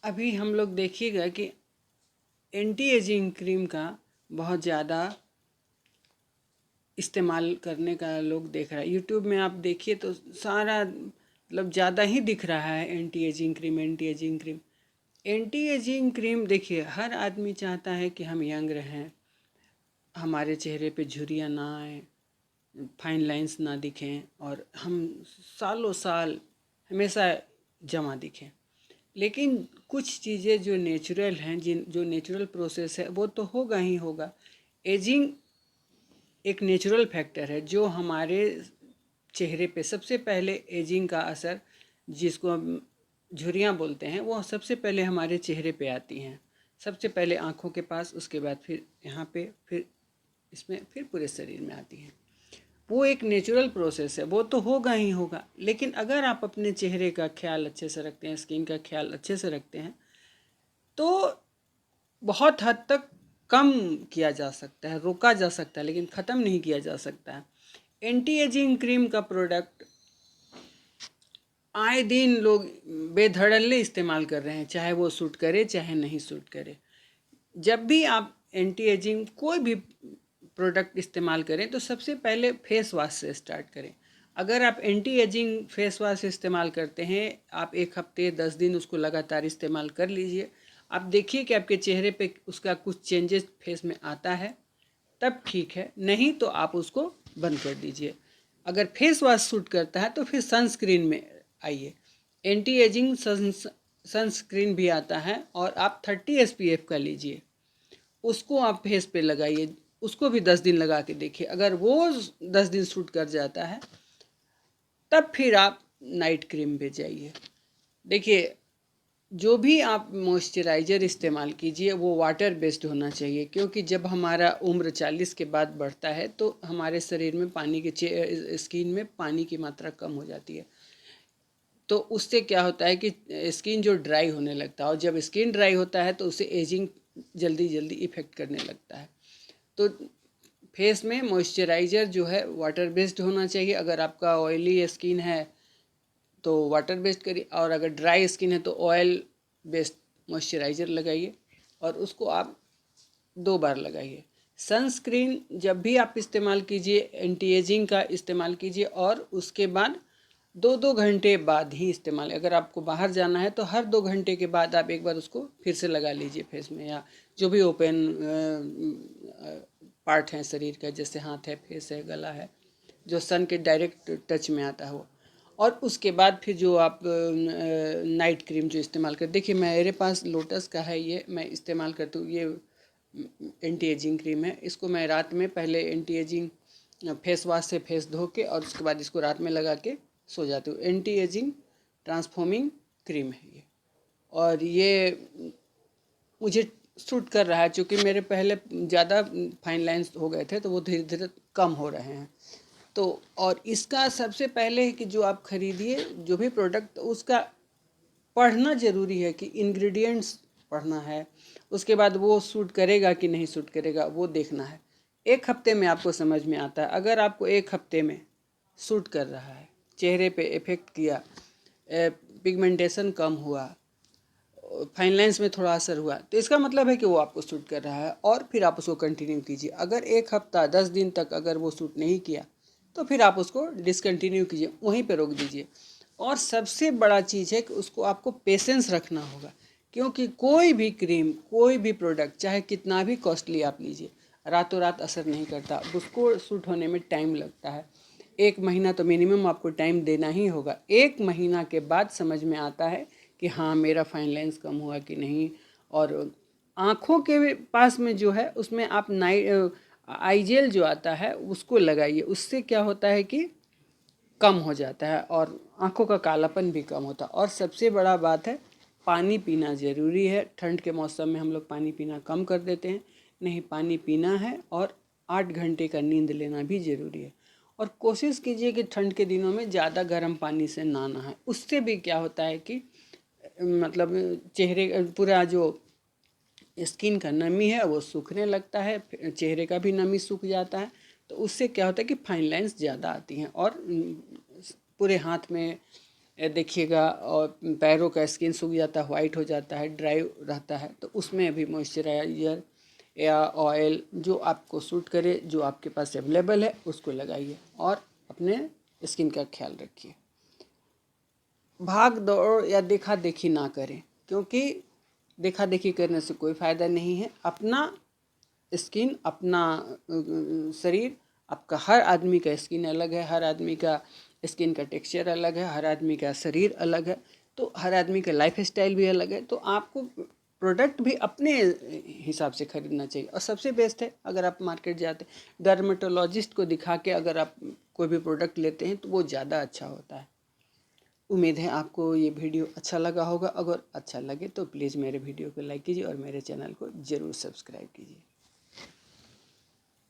अभी हम लोग देखिएगा कि एंटी एजिंग क्रीम का बहुत ज़्यादा इस्तेमाल करने का लोग देख रहा है। यूट्यूब में आप देखिए तो सारा मतलब ज़्यादा ही दिख रहा है anti ageing cream, anti ageing cream. Anti ageing cream देखिए, हर आदमी चाहता है कि हम यंग रहें, हमारे चेहरे पे झुर्रियाँ ना आए, फाइन लाइंस ना दिखें और हम सालों साल हमेशा जमा दिखें। लेकिन कुछ चीज़ें जो नेचुरल हैं, जिन जो नेचुरल प्रोसेस है वो तो होगा ही होगा। एजिंग एक नेचुरल फैक्टर है जो हमारे चेहरे पे सबसे पहले एजिंग का असर, जिसको हम झुर्रियाँ बोलते हैं, वो सबसे पहले हमारे चेहरे पे आती हैं। सबसे पहले आँखों के पास, उसके बाद फिर यहाँ पे, फिर इसमें, फिर पूरे शरीर में आती हैं। वो एक नेचुरल प्रोसेस है, वो तो होगा ही होगा। लेकिन अगर आप अपने चेहरे का ख्याल अच्छे से रखते हैं, स्किन का ख्याल अच्छे से रखते हैं, तो बहुत हद तक कम किया जा सकता है, रोका जा सकता है, लेकिन ख़त्म नहीं किया जा सकता है। एंटी एजिंग क्रीम का प्रोडक्ट आए दिन लोग बेधड़ल्ले इस्तेमाल कर रहे हैं, चाहे वो सूट करे चाहे नहीं सूट करे। जब भी आप एंटी एजिंग कोई भी प्रोडक्ट इस्तेमाल करें तो सबसे पहले फेस वॉश से स्टार्ट करें। अगर आप एंटी एजिंग फेस वॉश इस्तेमाल करते हैं, आप 1 हफ्ते 10 दिन उसको लगातार इस्तेमाल कर लीजिए। आप देखिए कि आपके चेहरे पे उसका कुछ चेंजेस फेस में आता है, तब ठीक है, नहीं तो आप उसको बंद कर दीजिए। अगर फेस वॉश सूट करता है तो फिर सनस्क्रीन में आइए। एंटी एजिंग सनस्क्रीन भी आता है और आप 30 SPF का लीजिए, उसको आप फेस पे लगाइए। उसको भी 10 दिन लगा के देखिए, अगर वो 10 दिन सूट कर जाता है तब फिर आप नाइट क्रीम पे जाइए। देखिए, जो भी आप मॉइस्चराइज़र इस्तेमाल कीजिए वो वाटर बेस्ड होना चाहिए, क्योंकि जब हमारा उम्र 40 के बाद बढ़ता है तो हमारे शरीर में पानी के स्किन में पानी की मात्रा कम हो जाती है। तो उससे क्या होता है कि स्किन जो ड्राई होने लगता है, और जब स्किन ड्राई होता है तो उससे एजिंग जल्दी जल्दी इफ़ेक्ट करने लगता है। तो फेस में मॉइस्चराइज़र जो है वाटर बेस्ड होना चाहिए। अगर आपका ऑयली स्किन है तो वाटर बेस्ड करिए, और अगर ड्राई स्किन है तो ऑयल बेस्ड मॉइस्चराइज़र लगाइए और उसको आप 2 बार लगाइए। सनस्क्रीन जब भी आप इस्तेमाल कीजिए, एंटी एजिंग का इस्तेमाल कीजिए, और उसके बाद 2-2 घंटे बाद ही इस्तेमाल। अगर आपको बाहर जाना है तो हर 2 घंटे के बाद आप एक बार उसको फिर से लगा लीजिए फेस में, या जो भी ओपन पार्ट हैं शरीर का, जैसे हाथ है, फेस है, गला है, जो सन के डायरेक्ट टच में आता है वो। और उसके बाद फिर जो आप नाइट क्रीम जो इस्तेमाल कर, देखिए मेरे पास लोटस का है, ये मैं इस्तेमाल करती हूँ। ये एंटी एजिंग क्रीम है। इसको मैं रात में पहले एंटी एजिंग फेस वॉश से फेस धो के और उसके बाद इसको रात में लगा के सो जाती हूँ। एंटी एजिंग ट्रांसफॉर्मिंग क्रीम है ये, और ये मुझे सूट कर रहा है, क्योंकि मेरे पहले ज़्यादा फाइन लाइंस हो गए थे तो वो धीरे धीरे कम हो रहे हैं। तो और इसका सबसे पहले है कि जो आप खरीदिए जो भी प्रोडक्ट, उसका पढ़ना ज़रूरी है कि इंग्रेडिएंट्स पढ़ना है। उसके बाद वो सूट करेगा कि नहीं सूट करेगा वो देखना है। 1 हफ्ते में आपको समझ में आता है। अगर आपको 1 हफ्ते में सूट कर रहा है, चेहरे पे इफ़ेक्ट किया, पिगमेंटेशन कम हुआ, फाइन लाइंस में थोड़ा असर हुआ, तो इसका मतलब है कि वो आपको सूट कर रहा है, और फिर आप उसको कंटिन्यू कीजिए। अगर 1 हफ्ता 10 दिन तक अगर वो सूट नहीं किया तो फिर आप उसको डिसकंटिन्यू कीजिए, वहीं पे रोक दीजिए। और सबसे बड़ा चीज़ है कि उसको आपको पेशेंस रखना होगा, क्योंकि कोई भी क्रीम, कोई भी प्रोडक्ट, चाहे कितना भी कॉस्टली आप लीजिए, रातों रात असर नहीं करता। उसको सूट होने में टाइम लगता है। 1 महीना तो मिनिमम आपको टाइम देना ही होगा। 1 महीना के बाद समझ में आता है कि हाँ मेरा फाइन लाइंस कम हुआ कि नहीं। और आँखों के पास में जो है उसमें आप आई जेल जो आता है उसको लगाइए। उससे क्या होता है कि कम हो जाता है और आँखों का कालापन भी कम होता है। और सबसे बड़ा बात है, पानी पीना ज़रूरी है। ठंड के मौसम में हम लोग पानी पीना कम कर देते हैं, नहीं, पानी पीना है। और 8 घंटे का नींद लेना भी ज़रूरी है। और कोशिश कीजिए कि ठंड के दिनों में ज़्यादा गर्म पानी से ना नहाएं। उससे भी क्या होता है कि मतलब चेहरे पूरा जो स्किन का नमी है वो सूखने लगता है, चेहरे का भी नमी सूख जाता है। तो उससे क्या होता है कि फाइन लाइंस ज़्यादा आती हैं, और पूरे हाथ में ये देखिएगा, और पैरों का स्किन सूख जाता है, वाइट हो जाता है, ड्राई रहता है, तो उसमें भी मॉइस्चराइज़र या ऑयल जो आपको सूट करे, जो आपके पास अवेलेबल है, उसको लगाइए और अपने स्किन का ख्याल रखिए। भाग दौड़ या देखा देखी ना करें, क्योंकि देखा देखी करने से कोई फ़ायदा नहीं है। अपना स्किन, अपना शरीर, आपका हर आदमी का स्किन अलग है, हर आदमी का स्किन का टेक्सचर अलग है, हर आदमी का शरीर अलग है, तो हर आदमी का लाइफ स्टाइल भी अलग है। तो आपको प्रोडक्ट भी अपने हिसाब से खरीदना चाहिए। और सबसे बेस्ट है, अगर आप मार्केट जाते हैं, डर्मेटोलॉजिस्ट को दिखा के अगर आप कोई भी प्रोडक्ट लेते हैं तो वो ज़्यादा अच्छा होता है। उम्मीद है आपको ये वीडियो अच्छा लगा होगा। अगर अच्छा लगे तो प्लीज़ मेरे वीडियो को लाइक कीजिए और मेरे चैनल को ज़रूर सब्सक्राइब कीजिए।